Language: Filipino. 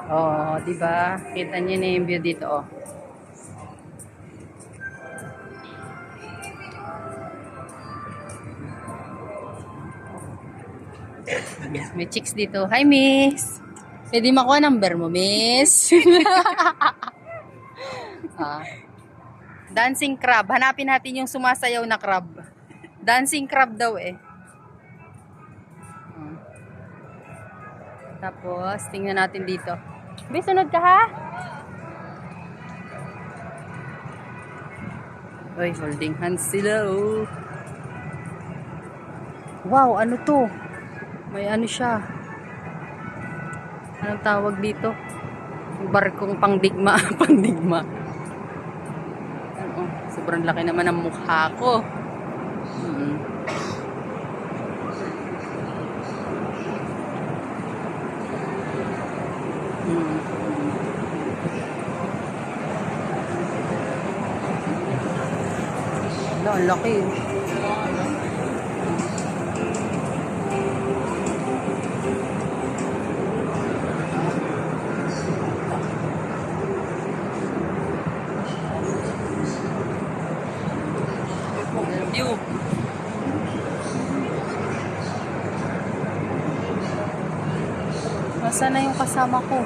Oh, di ba? Kita niyo na yung view dito, oh. May chicks dito. Hi, miss. Pwede makuha number mo, miss. ah. Dancing crab. Hanapin natin yung sumasayaw na crab. Dancing crab daw eh. Tapos, tingnan natin dito. Miss, sunod ka ha? Uy, holding hands sila oh. Wow, ano to? May ano siya. Anong tawag dito? Barkong pangdigma. Pangdigma. Sobrang laki naman ng mukha ko. Ang laki. View. Nasaan na yung kasama ko?